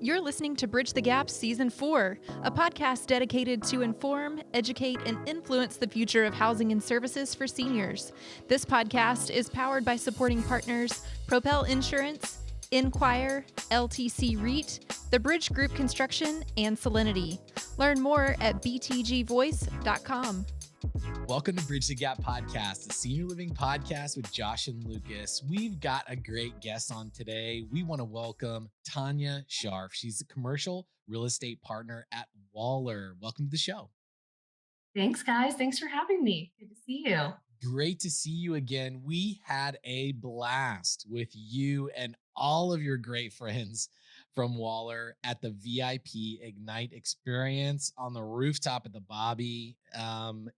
You're listening to Bridge the Gap Season 4, a podcast dedicated to inform, educate, and influence the future of housing and services for seniors. This podcast is powered by supporting partners Propel Insurance, Enquire, LTC REIT, the Bridge Group Construction, and Solinity. Learn more at btgvoice.com. Welcome to Bridge the Gap Podcast, a senior living podcast with Josh and Lucas. We've got a great guest on today. We want to welcome Tonya Scharf. She's a commercial real estate partner at Waller. Welcome to the show. Thanks, guys. Thanks for having me. Good to see you. Great to see you again. We had a blast with you and all of your great friends from Waller at the VIP Ignite experience on the rooftop at the Bobby.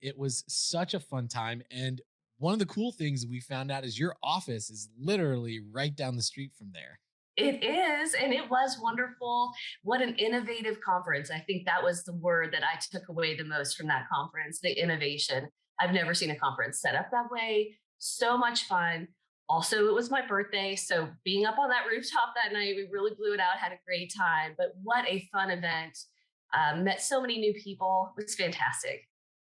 It was such a fun time. And one of the cool things we found out is your office is literally right down the street from there. It is, and it was wonderful. What an innovative conference. I think that was the word that I took away the most from that conference, the innovation. I've never seen a conference set up that way. So much fun. Also, it was my birthday, so being up on that rooftop that night, we really blew it out, had a great time. But what a fun event. Met so many new people. It was fantastic.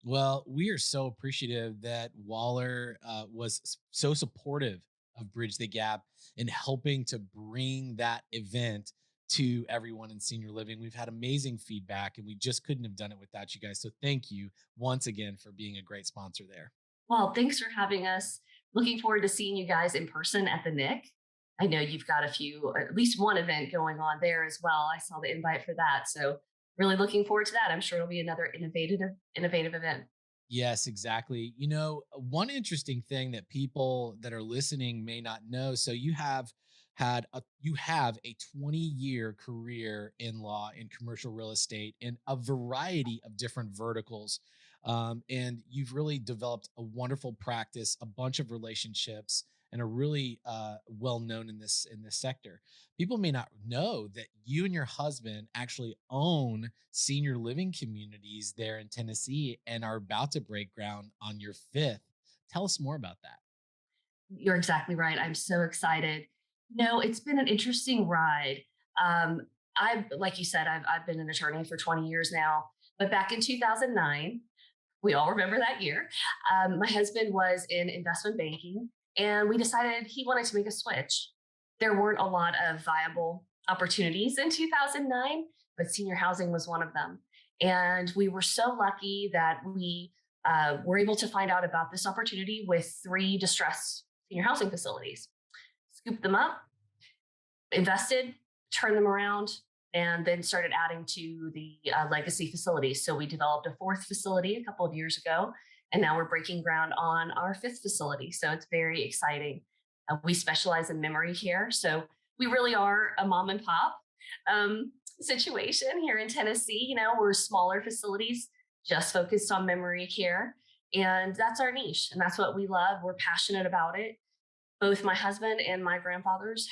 Well, we are so appreciative that Waller was so supportive of Bridge the Gap in helping to bring that event to everyone in senior living. We've had amazing feedback, and we just couldn't have done it without you guys. So thank you once again for being a great sponsor there. Well, thanks for having us. Looking forward to seeing you guys in person at the NIC. I know you've got a few, or at least one event going on there as well. I saw the invite for that. So really looking forward to that. I'm sure it'll be another innovative event. Yes, exactly. You know, one interesting thing that people that are listening may not know. So you have a 20-year career in law in commercial real estate in a variety of different verticals. And you've really developed a wonderful practice, a bunch of relationships, and are really well known in this sector. People may not know that you and your husband actually own senior living communities there in Tennessee and are about to break ground on your fifth. Tell us more about that. You're exactly right. I'm so excited. No, it's been an interesting ride. Like you said, I've been an attorney for 20 years now, but back in 2009, we all remember that year, my husband was in investment banking, and we decided he wanted to make a switch. There weren't a lot of viable opportunities in 2009, but senior housing was one of them. And we were so lucky that we were able to find out about this opportunity with 3 distressed senior housing facilities. Scooped them up, invested, turned them around, and then started adding to the legacy facilities. So we developed a 4th facility a couple of years ago, and now we're breaking ground on our 5th facility. So it's very exciting. We specialize in memory care. So we really are a mom and pop situation here in Tennessee. You know, we're smaller facilities just focused on memory care. And that's our niche. And that's what we love. We're passionate about it. Both my husband and my grandfathers,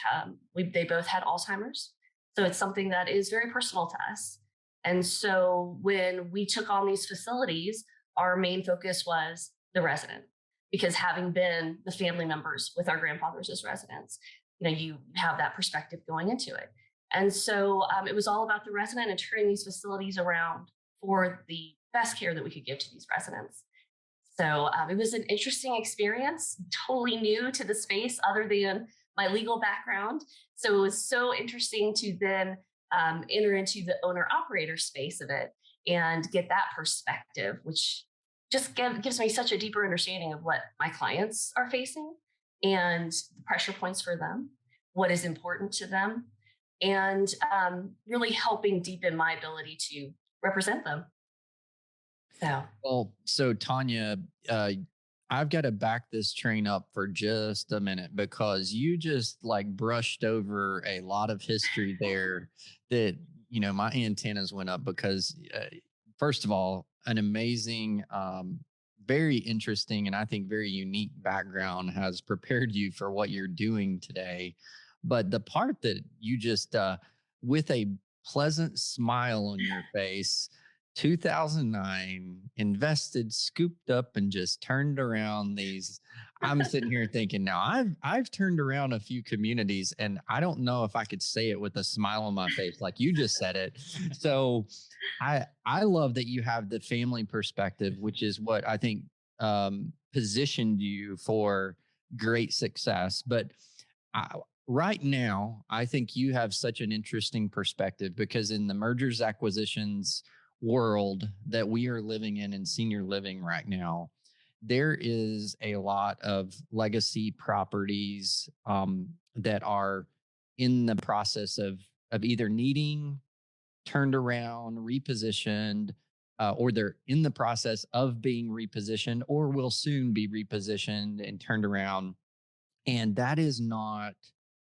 they both had Alzheimer's. So it's something that is very personal to us. And so when we took on these facilities, our main focus was the resident, because having been the family members with our grandfathers as residents, you know, you have that perspective going into it. And so it was all about the resident and turning these facilities around for the best care that we could give to these residents. So it was an interesting experience, totally new to the space other than my legal background. So it was so interesting to then enter into the owner-operator space of it and get that perspective, which just gives me such a deeper understanding of what my clients are facing and the pressure points for them, what is important to them, and really helping deepen my ability to represent them. So Tonya, I've got to back this train up for just a minute, because you just like brushed over a lot of history there that, you know, my antennas went up because, first of all, an amazing, very interesting, and I think very unique background has prepared you for what you're doing today. But the part that you just, with a pleasant smile on your face, 2009, invested, scooped up, and just turned around these. I'm sitting here thinking now I've turned around a few communities, and I don't know if I could say it with a smile on my face like you just said it. So I love that you have the family perspective, which is what I think positioned you for great success. But I, right now, I think you have such an interesting perspective because in the mergers acquisitions world that we are living in senior living right now, there is a lot of legacy properties that are in the process of either needing turned around, repositioned, or they're in the process of being repositioned or will soon be repositioned and turned around. And that is not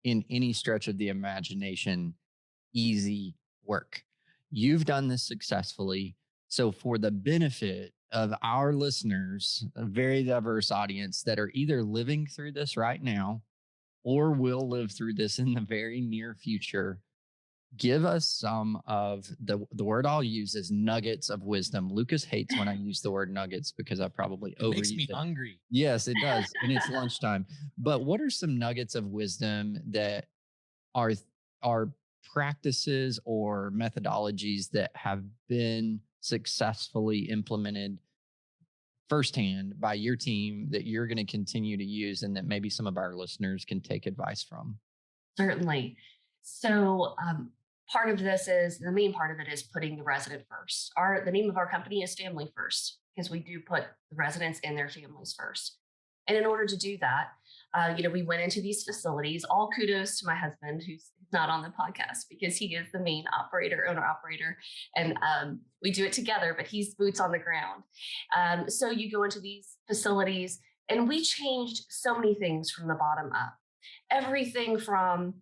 in any stretch of the imagination easy work. You've done this successfully. So, for the benefit of our listeners, a very diverse audience that are either living through this right now or will live through this in the very near future, give us some of the word I'll use is nuggets of wisdom. Lucas hates when I use the word nuggets because I probably overused it. Makes me hungry. Yes, it does. And it's lunchtime. But what are some nuggets of wisdom that are practices or methodologies that have been successfully implemented firsthand by your team that you're going to continue to use and that maybe some of our listeners can take advice from? Certainly. So part of this is the main part of it is putting the resident first. The name of our company is Family First because we do put the residents and their families first. And in order to do that, we went into these facilities. All kudos to my husband, who's not on the podcast because he is the main owner operator, and we do it together. But he's boots on the ground. So you go into these facilities, and we changed so many things from the bottom up. Everything from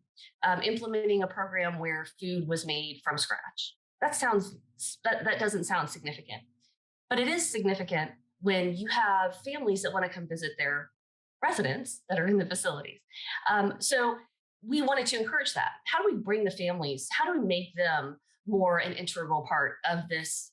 implementing a program where food was made from scratch. That doesn't sound significant, but it is significant when you have families that want to come visit their residents that are in the facilities. So we wanted to encourage that. How do we bring the families? How do we make them more an integral part of this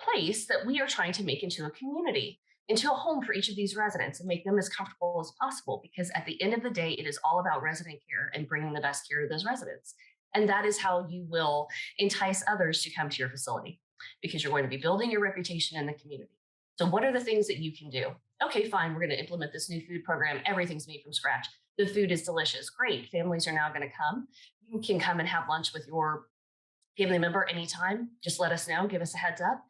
place that we are trying to make into a community, into a home for each of these residents and make them as comfortable as possible? Because at the end of the day, it is all about resident care and bringing the best care to those residents. And that is how you will entice others to come to your facility because you're going to be building your reputation in the community. So what are the things that you can do? Okay, fine, we're going to implement this new food program. Everything's made from scratch. The food is delicious. Great. Families are now going to come. You can come and have lunch with your family member anytime. Just let us know. Give us a heads up.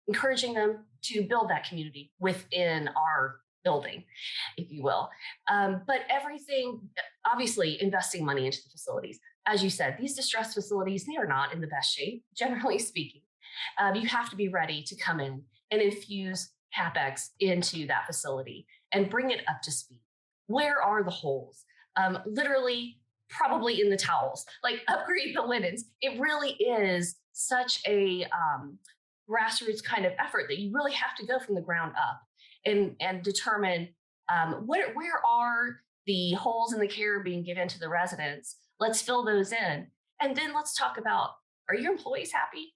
Encouraging them to build that community within our building, if you will. But everything, obviously, investing money into the facilities. As you said, these distressed facilities, they are not in the best shape, generally speaking. You have to be ready to come in and infuse CapEx into that facility and bring it up to speed. Where are the holes? Literally, probably in the towels, like upgrade the linens. It really is such a grassroots kind of effort that you really have to go from the ground up and determine where are the holes in the care being given to the residents. Let's fill those in. And then let's talk about, are your employees happy?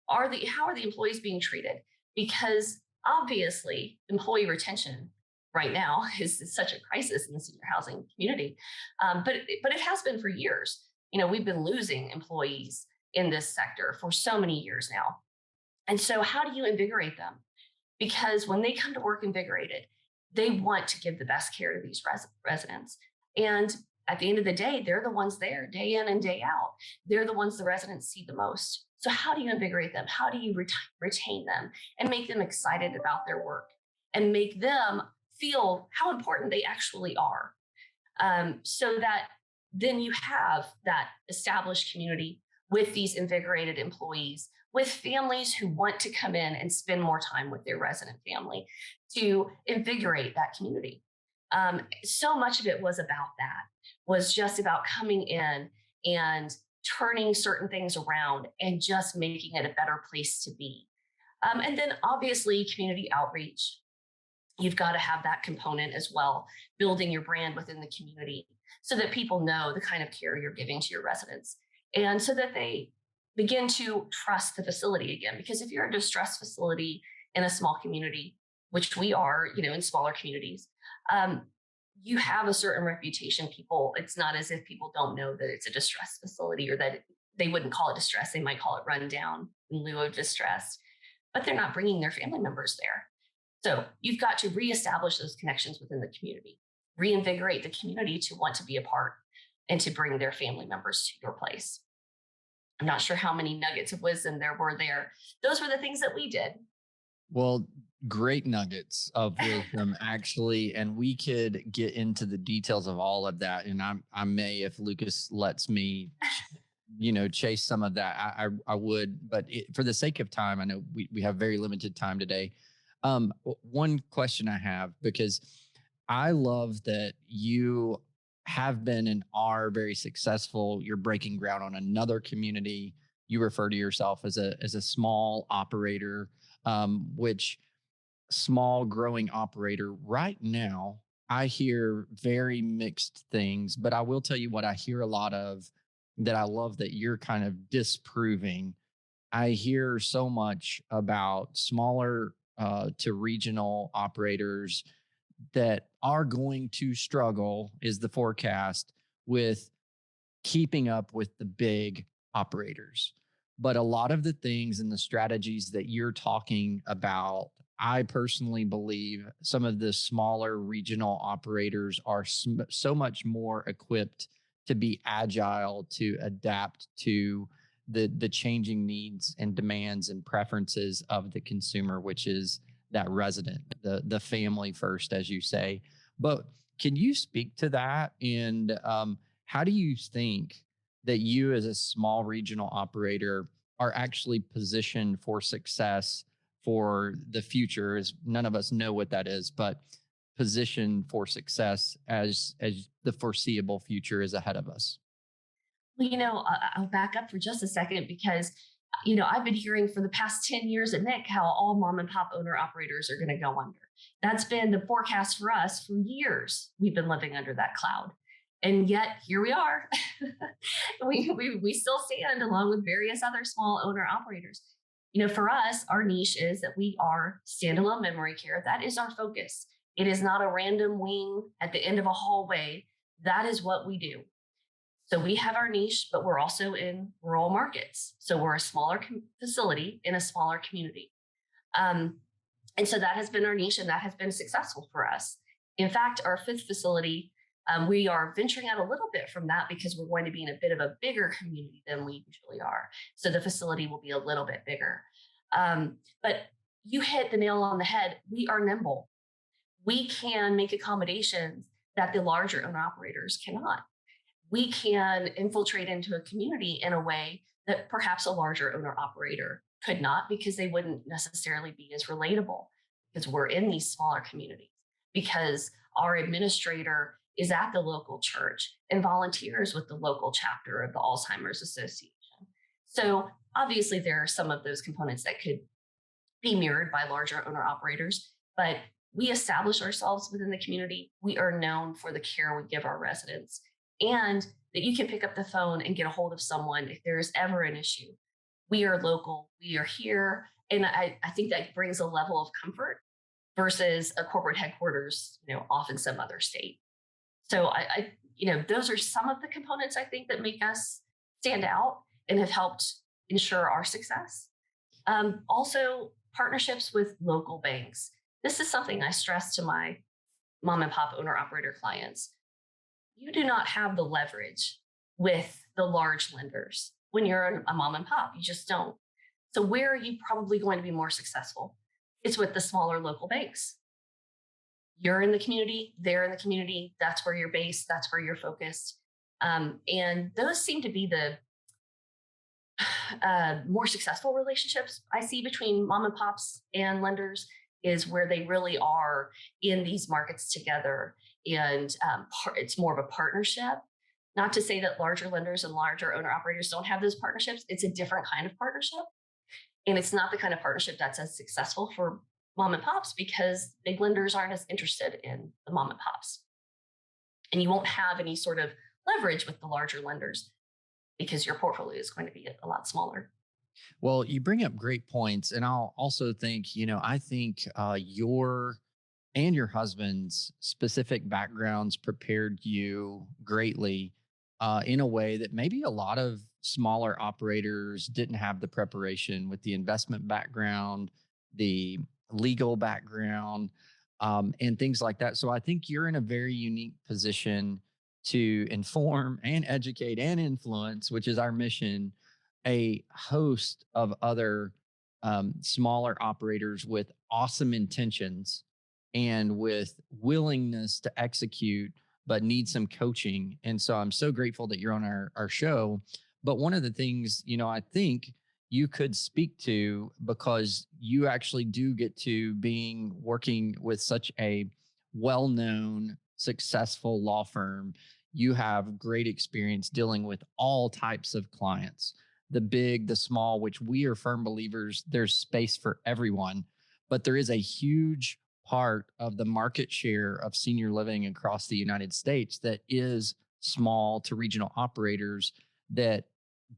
How are the employees being treated? Because obviously employee retention right now is such a crisis in the senior housing community. But it has been for years. We've been losing employees in this sector for so many years now. And so how do you invigorate them? Because when they come to work invigorated, they want to give the best care to these residents. And at the end of the day, they're the ones there day in and day out. They're the ones the residents see the most. So how do you invigorate them? How do you retain them and make them excited about their work and make them feel how important they actually are? So that then you have that established community with these invigorated employees, with families who want to come in and spend more time with their resident family to invigorate that community. So much of it was just about coming in and turning certain things around and just making it a better place to be. And then obviously community outreach. You've got to have that component as well, building your brand within the community so that people know the kind of care you're giving to your residents and so that they begin to trust the facility again. Because if you're a distressed facility in a small community, which we are, in smaller communities, you have a certain reputation. It's not as if people don't know that it's a distressed facility, or that they wouldn't call it distress. They might call it rundown in lieu of distress, but they're not bringing their family members there. So you've got to reestablish those connections within the community, reinvigorate the community to want to be a part and to bring their family members to your place. I'm not sure how many nuggets of wisdom there were there. Those were the things that we did. Well, great nuggets of wisdom, actually. And we could get into the details of all of that. And I may, if Lucas lets me, chase some of that, I would. But for the sake of time, I know we have very limited time today. One question I have, because I love that you have been and are very successful. You're breaking ground on another community. You refer to yourself as a small operator, which small growing operator right now, I hear very mixed things, but I will tell you what I hear a lot of that I love that you're kind of disproving. I hear so much about smaller to regional operators that are going to struggle, is the forecast, with keeping up with the big operators. But a lot of the things and the strategies that you're talking about, I personally believe some of the smaller regional operators are so much more equipped to be agile, to adapt to the changing needs and demands and preferences of the consumer, which is that resident, the family first, as you say. But can you speak to that? And how do you think that you as a small regional operator are actually positioned for success for the future? As none of us know what that is, but positioned for success as the foreseeable future is ahead of us. Well, I'll back up for just a second, because I've been hearing for the past 10 years at Nick how all mom and pop owner operators are going to go under. That's been the forecast for us for years. We've been living under that cloud. And yet here we are. we still stand along with various other small owner operators. For us, our niche is that we are standalone memory care. That is our focus. It is not a random wing at the end of a hallway. That is what we do. So we have our niche, but we're also in rural markets. So we're a smaller facility in a smaller community. And so that has been our niche, and that has been successful for us. In fact, our 5th facility, we are venturing out a little bit from that because we're going to be in a bit of a bigger community than we usually are. So the facility will be a little bit bigger. But you hit the nail on the head. We are nimble. We can make accommodations that the larger owner operators cannot. We can infiltrate into a community in a way that perhaps a larger owner operator could not, because they wouldn't necessarily be as relatable, because we're in these smaller communities, because our administrator is at the local church and volunteers with the local chapter of the Alzheimer's Association. So obviously there are some of those components that could be mirrored by larger owner operators, but we establish ourselves within the community. We are known for the care we give our residents, and that you can pick up the phone and get a hold of someone if there is ever an issue. We are local, we are here. And I think that brings a level of comfort versus a corporate headquarters, off in some other state. So those are some of the components I think that make us stand out and have helped ensure our success. Also, partnerships with local banks. This is something I stress to my mom and pop owner operator clients. You do not have the leverage with the large lenders when you're a mom and pop. You just don't. So where are you probably going to be more successful? It's with the smaller local banks. You're in the community, they're in the community. That's where you're based. That's where you're focused. And those seem to be the more successful relationships I see between mom and pops and lenders, is where they really are in these markets together. And it's more of a partnership. Not to say that larger lenders and larger owner operators don't have those partnerships. It's a different kind of partnership. And it's not the kind of partnership that's as successful for mom and pops, because big lenders aren't as interested in the mom and pops. And you won't have any sort of leverage with the larger lenders. because your portfolio is going to be a lot smaller. Well, you bring up great points. And I'll also think, I think your and your husband's specific backgrounds prepared you greatly in a way that maybe a lot of smaller operators didn't have the preparation with the investment background, the legal background, and things like that. So I think you're in a very unique position to inform and educate and influence, which is our mission, a host of other smaller operators with awesome intentions and with willingness to execute, but need some coaching. And so I'm so grateful that you're on our show. But one of the things, I think you could speak to, because you actually do get to being working with such a well-known, successful law firm. You have great experience dealing with all types of clients, the big, the small, which we are firm believers, there's space for everyone. But there is a huge part of the market share of senior living across the United States that is small to regional operators, that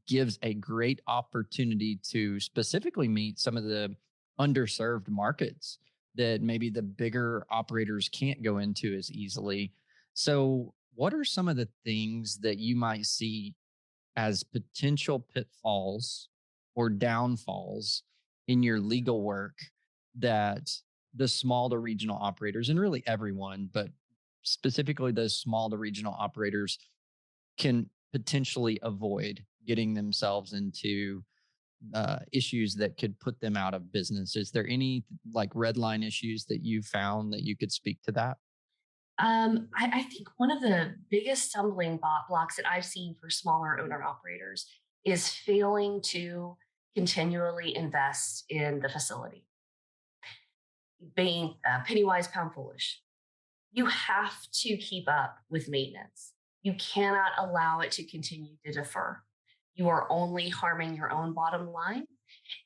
gives a great opportunity to specifically meet some of the underserved markets that maybe the bigger operators can't go into as easily. So, what are some of the things that you might see as potential pitfalls or downfalls in your legal work that the small to regional operators, and really everyone, but specifically those small to regional operators, can potentially avoid getting themselves into issues that could put them out of business? Is there any like red line issues that you found that you could speak to that? I think one of the biggest stumbling blocks that I've seen for smaller owner operators is failing to continually invest in the facility, being penny wise, pound foolish. You have to keep up with maintenance. You cannot allow it to continue to defer. You are only harming your own bottom line.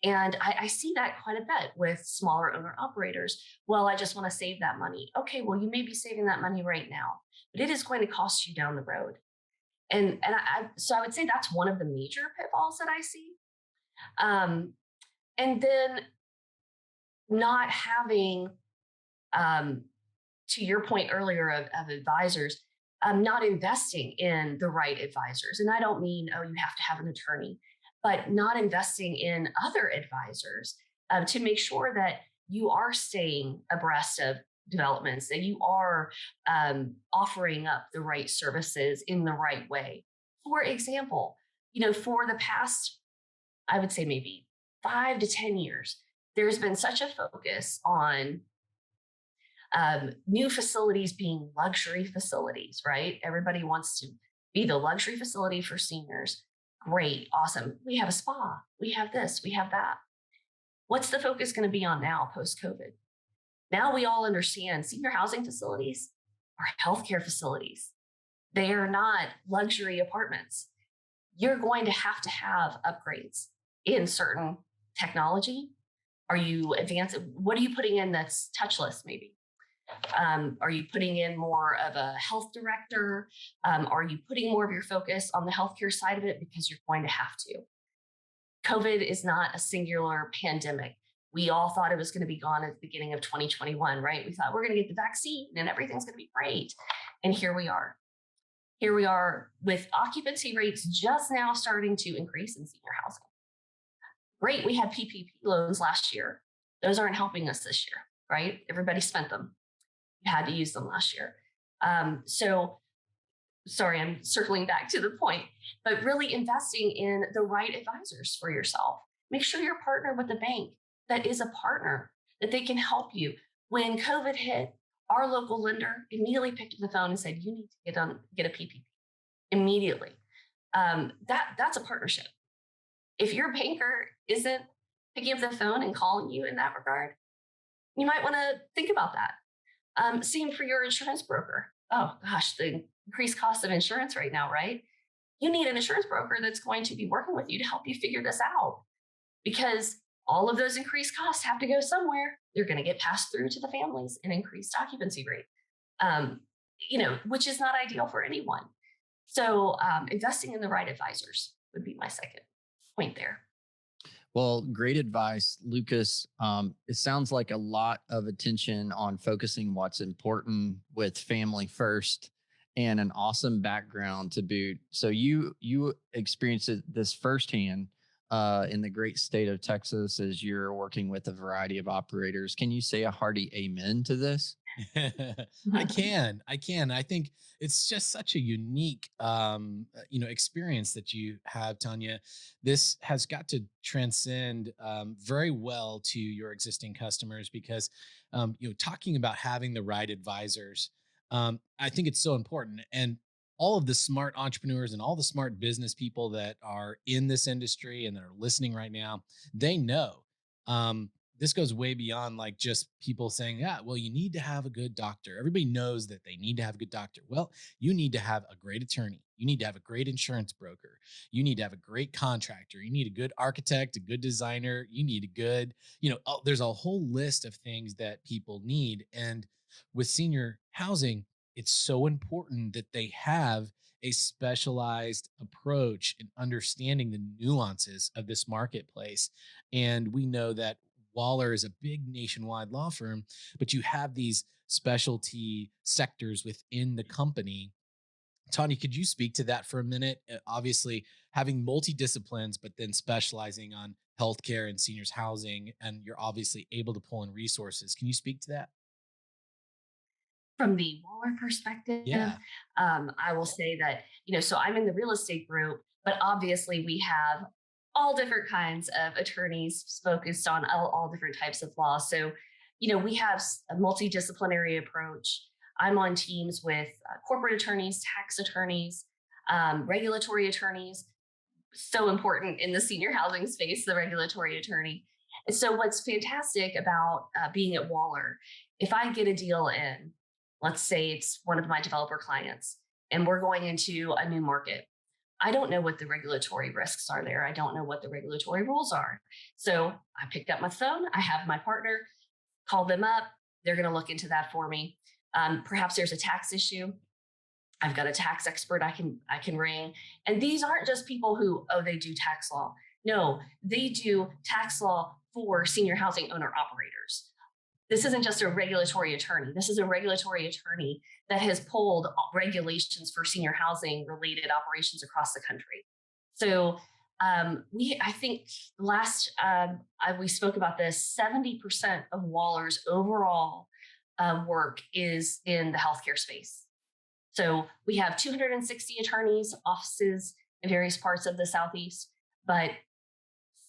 And I see that quite a bit with smaller owner operators. Well, I just want to save that money. Okay, well, you may be saving that money right now, but it is going to cost you down the road. So I would say that's one of the major pitfalls that I see. And then not having, to your point earlier of advisors, not investing in the right advisors. And I don't mean, oh, you have to have an attorney, but not investing in other advisors to make sure that you are staying abreast of developments, that you are offering up the right services in the right way. For example, for the past, I would say maybe 5 to 10 years, there's been such a focus on new facilities being luxury facilities, right? Everybody wants to be the luxury facility for seniors. Great, awesome. We have a spa, we have this, we have that. What's the focus going to be on now post-COVID? Now we all understand senior housing facilities are healthcare facilities. They are not luxury apartments. You're going to have upgrades in certain technology. Are you advancing? What are you putting in that's touchless maybe? Are you putting in more of a health director? Are you putting more of your focus on the healthcare side of it because you're going to have to? COVID is not a singular pandemic. We all thought it was going to be gone at the beginning of 2021, right? We thought we're going to get the vaccine and everything's going to be great. And here we are. Here we are with occupancy rates just now starting to increase in senior housing. Great, we had PPP loans last year. Those aren't helping us this year, right? Everybody spent them. You had to use them last year. So sorry, I'm circling back to the point, but really investing in the right advisors for yourself. Make sure you're partnered with a bank that is a partner, that they can help you. When COVID hit, our local lender immediately picked up the phone and said, you need to get a PPP immediately. That's a partnership. If your banker isn't picking up the phone and calling you in that regard, you might want to think about that. Same for your insurance broker. Oh gosh, the increased cost of insurance right now, right? You need an insurance broker that's going to be working with you to help you figure this out, because all of those increased costs have to go somewhere. They're going to get passed through to the families in increased occupancy rate, which is not ideal for anyone. So investing in the right advisors would be my second point there. Well, great advice, Lucas. It sounds like a lot of attention on focusing what's important with family first, and an awesome background to boot. So you experienced this firsthand in the great state of Texas as you're working with a variety of operators. Can you say a hearty amen to this? I can. I think it's just such a unique, experience that you have, Tanya. This has got to transcend very well to your existing customers because, talking about having the right advisors, I think it's so important. And all of the smart entrepreneurs and all the smart business people that are in this industry and that are listening right now, they know. Um, this goes way beyond like just people saying, yeah, well, you need to have a good doctor. Everybody knows that they need to have a good doctor. Well, you need to have a great attorney. You need to have a great insurance broker. You need to have a great contractor. You need a good architect, a good designer. You need a good, there's a whole list of things that people need. And with senior housing, it's so important that they have a specialized approach in understanding the nuances of this marketplace. And we know that Waller is a big nationwide law firm, but you have these specialty sectors within the company. Tanya, could you speak to that for a minute? Obviously, having multidisciplines, but then specializing on healthcare and seniors housing, and you're obviously able to pull in resources. Can you speak to that? From the Waller perspective, Yeah. I will say that, so I'm in the real estate group, but obviously we have all different kinds of attorneys focused on all different types of law. So, we have a multidisciplinary approach. I'm on teams with corporate attorneys, tax attorneys, regulatory attorneys. So important in the senior housing space, the regulatory attorney. And so, what's fantastic about being at Waller, if I get a deal in, let's say it's one of my developer clients, and we're going into a new market. I don't know what the regulatory risks are there. I don't know what the regulatory rules are. So I picked up my phone. I have my partner call them up. They're going to look into that for me. Perhaps there's a tax issue. I've got a tax expert I can ring. And these aren't just people who, they do tax law. No, they do tax law for senior housing owner operators. This isn't just a regulatory attorney. This is a regulatory attorney that has pulled regulations for senior housing related operations across the country. So I think last we spoke about this, 70% of Waller's overall work is in the healthcare space. So we have 260 attorneys, offices in various parts of the Southeast, but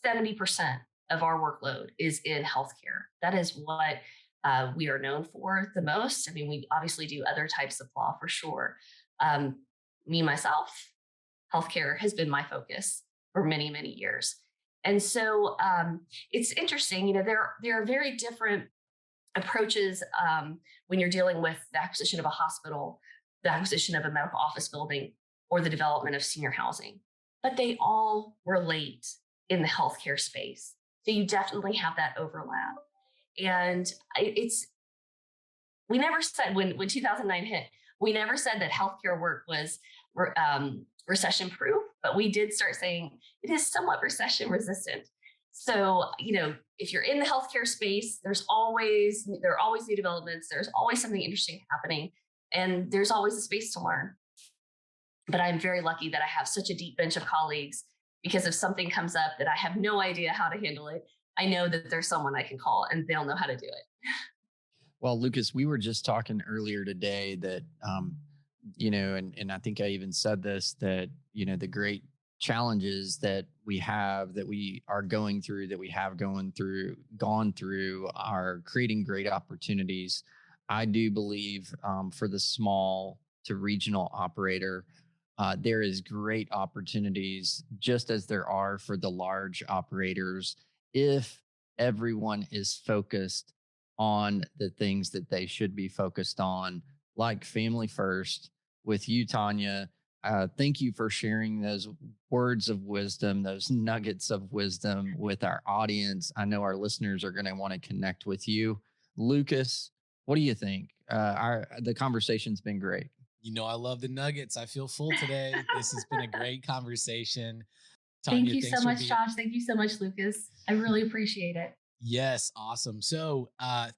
70% of our workload is in healthcare. That is what we are known for the most. I mean, we obviously do other types of law for sure. Me, myself, healthcare has been my focus for many, many years. And so it's interesting, there are very different approaches when you're dealing with the acquisition of a hospital, the acquisition of a medical office building, or the development of senior housing, but they all relate in the healthcare space. So you definitely have that overlap. And we never said when 2009 hit, we never said that healthcare work was recession proof, but we did start saying it is somewhat recession resistant. So, if you're in the healthcare space, there are always new developments. There's always something interesting happening, and there's always a space to learn. But I'm very lucky that I have such a deep bench of colleagues, because if something comes up that I have no idea how to handle it, I know that there's someone I can call and they'll know how to do it. Well, Lucas, we were just talking earlier today that, and I think I even said this, that, the great challenges that we have, that we are going through, that we have gone through are creating great opportunities. I do believe for the small to regional operator, there is great opportunities, just as there are for the large operators, if everyone is focused on the things that they should be focused on, like family first. With you, Tanya, thank you for sharing those words of wisdom, those nuggets of wisdom with our audience. I know our listeners are going to want to connect with you. Lucas, what do you think? The conversation's been great. I love the nuggets. I feel full today. This has been a great conversation. Thank Tonya, you thanks so for much, being. Josh. Thank you so much, Lucas. I really appreciate it. Yes, awesome. So,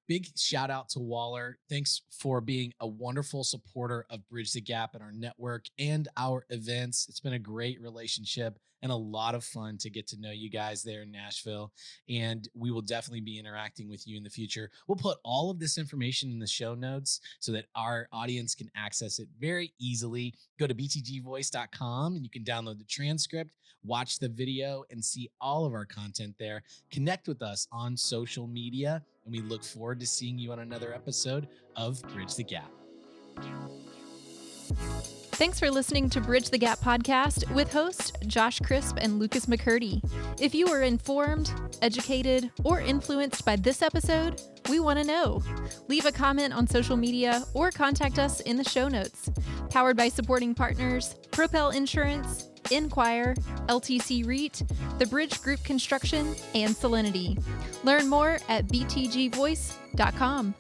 big shout out to Waller. Thanks for being a wonderful supporter of Bridge the Gap and our network and our events. It's been a great relationship and a lot of fun to get to know you guys there in Nashville. And we will definitely be interacting with you in the future. We'll put all of this information in the show notes so that our audience can access it very easily. Go to btgvoice.com and you can download the transcript, watch the video, and see all of our content there. Connect with us on social media, and we look forward to seeing you on another episode of Bridge the Gap. Thanks for listening to Bridge the Gap podcast with hosts Josh Crisp and Lucas McCurdy. If you were informed, educated, or influenced by this episode, we want to know. Leave a comment on social media or contact us in the show notes. Powered by supporting partners, Propel Insurance, Enquire, LTC REIT, The Bridge Group Construction, and Solinity. Learn more at btgvoice.com.